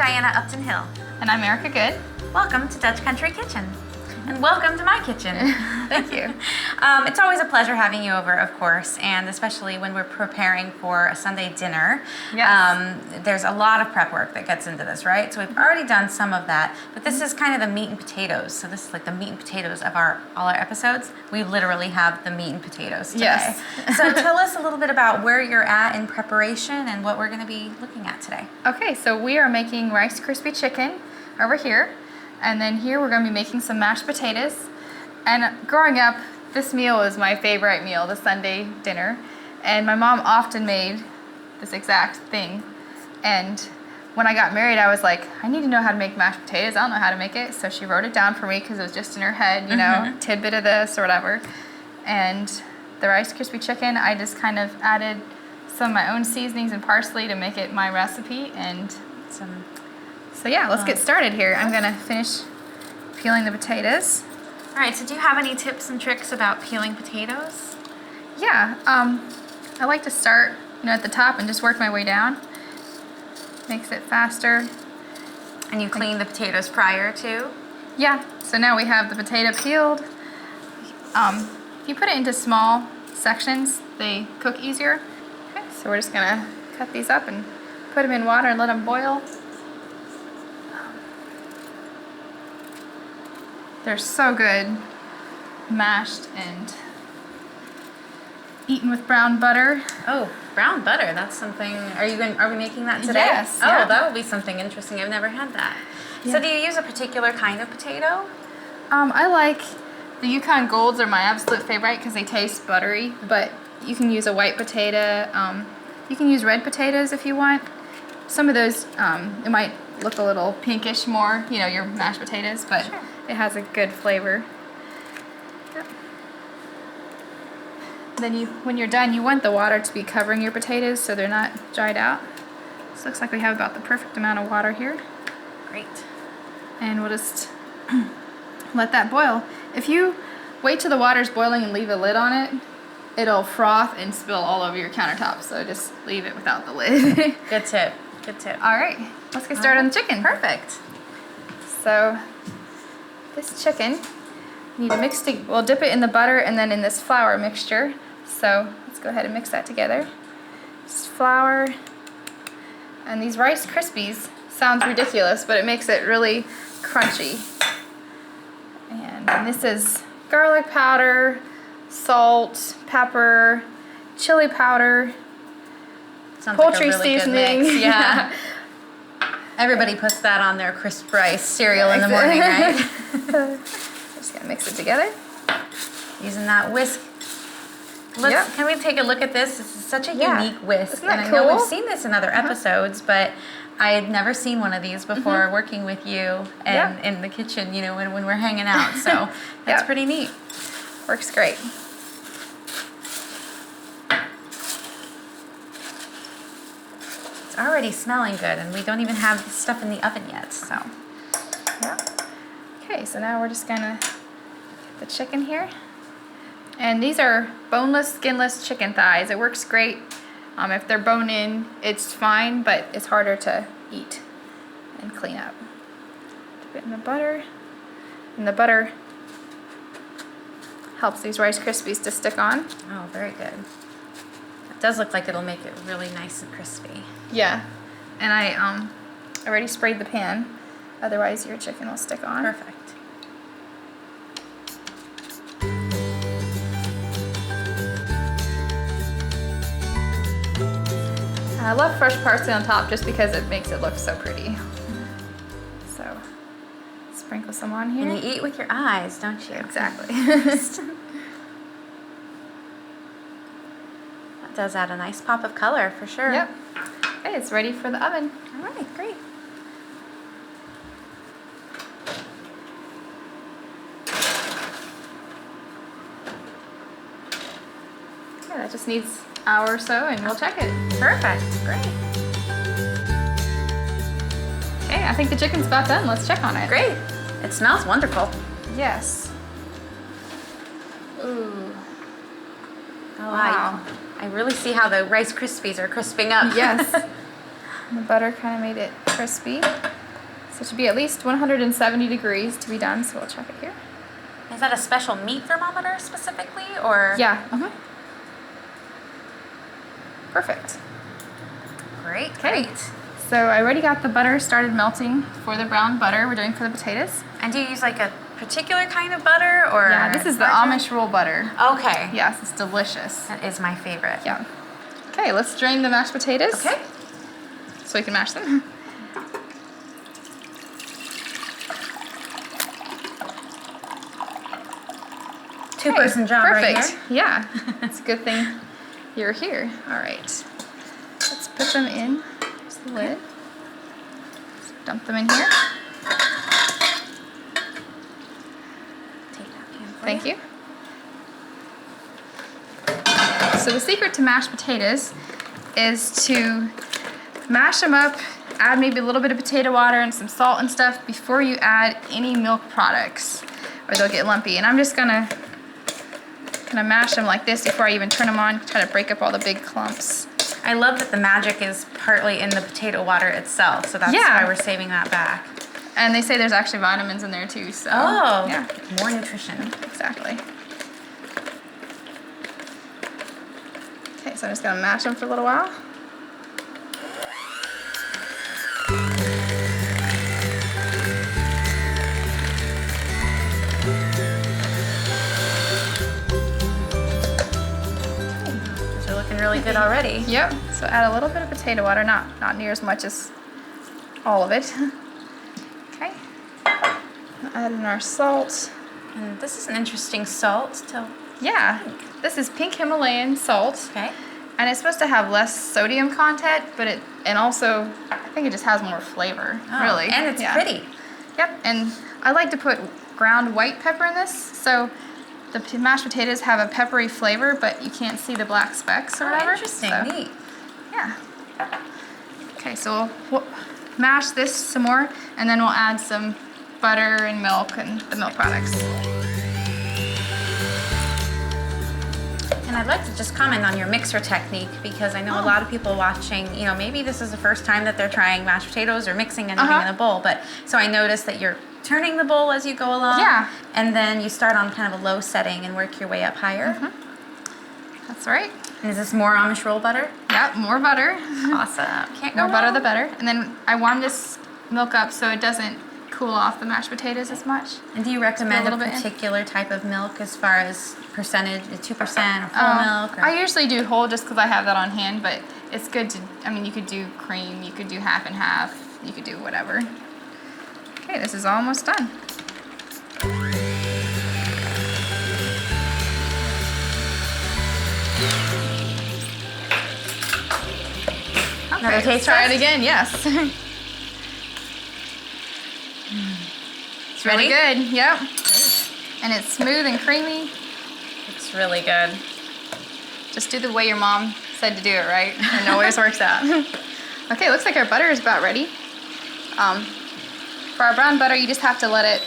Diana Upton-Hill. And I'm Erica Good. Welcome to Dutch Country Kitchen. And welcome to my kitchen. Thank you. It's always a pleasure having you over, of course, and especially when we're preparing for a Sunday dinner. Yes. There's a lot of prep work that gets into this, right? So we've already done some of that, but this is kind of the meat and potatoes. So this is like the meat and potatoes of all our episodes. We literally have the meat and potatoes today. Yes. So tell us a little bit about where you're at in preparation and what we're going to be looking at today. Okay, so we are making Rice Crispy Chicken over here. And then here we're going to be making some mashed potatoes. And growing up, this meal is my favorite meal, the Sunday dinner. And my mom often made this exact thing. And when I got married, I was like, I need to know how to make mashed potatoes. I don't know how to make it. So she wrote it down for me because it was just in her head, you know, tidbit of this or whatever. And the Rice Crispy Chicken, I just kind of added some of my own seasonings and parsley to make it my recipe. And so yeah, let's get started here. I'm gonna finish peeling the potatoes. All right, so do you have any tips and tricks about peeling potatoes? Yeah, I like to start, at the top and just work my way down. Makes it faster. And you clean the potatoes prior to? Yeah, so now we have the potato peeled. If you put it into small sections, they cook easier. Okay, so we're just gonna cut these up and put them in water and let them boil. They're so good, mashed and eaten with brown butter. Oh, brown butter, that's something, are we making that today? Yes. Oh, yeah. that would be something interesting. I've never had that. Yeah. So do you use a particular kind of potato? I like the Yukon Golds are my absolute favorite because they taste buttery, but you can use a white potato. You can use red potatoes if you want. Some of those, it might look a little pinkish more, your mashed potatoes, but Sure. It has a good flavor. Yep. Then when you're done, you want the water to be covering your potatoes so they're not dried out. This looks like we have about the perfect amount of water here. Great. And we'll just let that boil. If you wait till the water's boiling and leave a lid on it, it'll froth and spill all over your countertop, so just leave it without the lid. Good tip. Good tip. All right, let's get started on the chicken. Perfect. So this chicken, you need to we'll dip it in the butter and then in this flour mixture. So let's go ahead and mix that together. Just flour. And these Rice Krispies sounds ridiculous, but it makes it really crunchy. And this is garlic powder, salt, pepper, chili powder, Sounds poultry like a really seasoning. Good mix. Yeah. Everybody puts that on their crisp rice cereal in the morning, right? Just gonna mix it together. Using that whisk. Can we take a look at this? This is such a unique whisk. Isn't that and I know cool? we've seen this in other episodes, but I had never seen one of these before working with you and in the kitchen, when we're hanging out. So that's pretty neat. Works great. It's already smelling good, and we don't even have the stuff in the oven yet, so. Yeah. Okay, so now we're just gonna get the chicken here. And these are boneless, skinless chicken thighs. It works great. If they're bone-in, it's fine, but it's harder to eat and clean up. Dip it in the butter. And the butter helps these Rice Krispies to stick on. Oh, very good. It does look like it'll make it really nice and crispy. Yeah. And I already sprayed the pan. Otherwise, your chicken will stick on. Perfect. I love fresh parsley on top just because it makes it look so pretty. So, sprinkle some on here. And you eat with your eyes, don't you? Exactly. That does add a nice pop of color for sure. Yep. Okay, it's ready for the oven. All right, great. Yeah, that just needs an hour or so and we'll check it. Perfect, great. Okay, I think the chicken's about done. Let's check on it. Great. It smells wonderful. Yes. Ooh. Oh, Wow. I really see how the Rice Krispies are crisping up. Yes. The butter kind of made it crispy. So it should be at least 170 degrees to be done, so we'll check it here. Is that a special meat thermometer specifically, or? Yeah. Perfect. Great, Okay. great. So I already got the butter started melting for the brown butter we're doing for the potatoes. And do you use like a particular kind of butter, or? Yeah, this is the margarine? Amish roll butter. Okay. Yes, it's delicious. That is my favorite. Yeah. Okay, let's drain the mashed potatoes. Okay. So we can mash them. Two-person job right Perfect. here. Yeah, it's a good thing you're here. All right, let's put them in the lid. Dump them in here. Take that pan for Thank you. So the secret to mashed potatoes is to mash them up, add maybe a little bit of potato water and some salt and stuff before you add any milk products, or they'll get lumpy. And I'm just gonna kind of mash them like this before I even turn them on, try to break up all the big clumps. I love that the magic is partly in the potato water itself, so that's Yeah. why we're saving that back. And they say there's actually vitamins in there too, so. Oh, Yeah, more nutrition. exactly. Okay, so I'm just gonna mash them for a little while. These are looking really good already. Yep, so add a little bit of potato water, not near as much as all of it. Okay, add in our salt. And this is an interesting salt. Yeah, this is pink Himalayan salt. Okay. And it's supposed to have less sodium content, but and also, I think it just has more flavor, Oh, really. And it's Yeah. pretty. Yep, and I like to put ground white pepper in this, so the mashed potatoes have a peppery flavor, but you can't see the black specks or whatever. Interesting. So, Neat. yeah. Okay, so we'll mash this some more, and then we'll add some butter and milk and the milk products. And I'd like to just comment on your mixer technique, because I know a lot of people watching, maybe this is the first time that they're trying mashed potatoes or mixing anything in a bowl. But so I noticed that you're turning the bowl as you go along. Yeah. And then you start on kind of a low setting and work your way up higher. That's right. And is this more Amish roll butter? Yep, more butter. Awesome. Can't go More butter wrong. the better. And then I warm this milk up so it doesn't cool off the mashed potatoes as much. And do you recommend a little bit in. particular type of milk as far as percentage, 2% or full milk? Or? I usually do whole just because I have that on hand, but it's good to, you could do cream, you could do half and half, you could do whatever. Okay, this is almost done. Another Okay, taste try it test? again, yes. It's really Ready? good, yep. And it's smooth and creamy. It's really good. Just do the way your mom said to do it, right? And it always works out. Okay, looks like our butter is about ready. For our brown butter, you just have to let it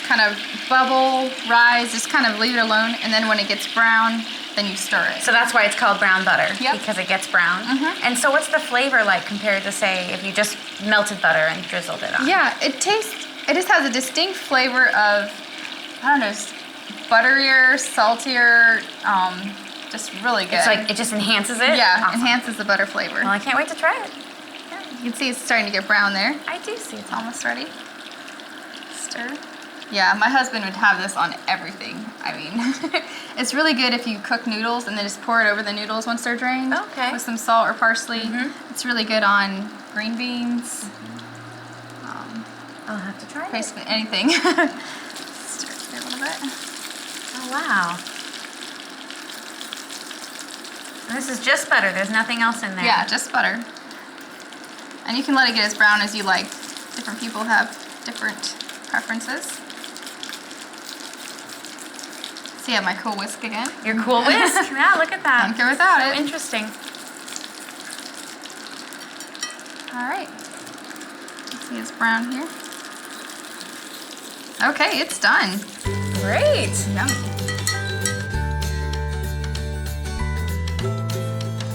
kind of bubble, rise, just kind of leave it alone, and then when it gets brown, then you stir it. So that's why it's called brown butter, Yep. because it gets brown. And so what's the flavor like compared to, say, if you just melted butter and drizzled it on? Yeah, it just has a distinct flavor of, I don't know, butterier, saltier, just really good. It's like, it just enhances it? Yeah, Awesome. enhances the butter flavor. Well, I can't wait to try it. Yeah, you can see it's starting to get brown there. I do see It's almost ready. Stir. Yeah, my husband would have this on everything. I mean, it's really good if you cook noodles and then just pour it over the noodles once they're drained. Okay. With some salt or parsley. It's really good on green beans. I'll have to try it. Basically anything. Stir it here a little bit. Oh, wow. And this is just butter. There's nothing else in there. Yeah, just butter. And you can let it get as brown as you like. Different people have different preferences. See, I have my cool whisk again. Your cool whisk? Yeah, look at that. Can't go without so it. Interesting. All right. See, it's brown here. Okay, it's done. Great. Yummy.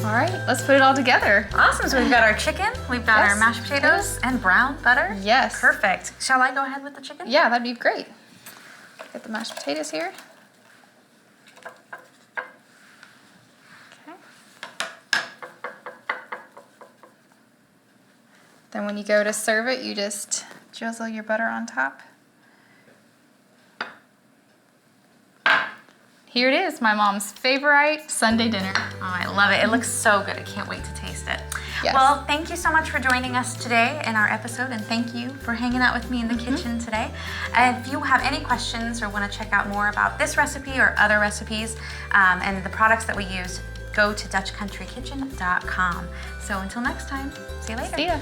All right, let's put it all together. Awesome, so we've got our chicken, we've got our mashed potatoes, and brown butter. Yes. Perfect. Shall I go ahead with the chicken? Yeah, that'd be great. Get the mashed potatoes here. Okay. Then when you go to serve it, you just drizzle your butter on top. Here it is, my mom's favorite Sunday dinner. Oh, I love it. It looks so good. I can't wait to taste it. Yes. Well, thank you so much for joining us today in our episode, and thank you for hanging out with me in the kitchen today. If you have any questions or want to check out more about this recipe or other recipes and the products that we use, go to DutchCountryKitchen.com. So until next time, see you later. See ya.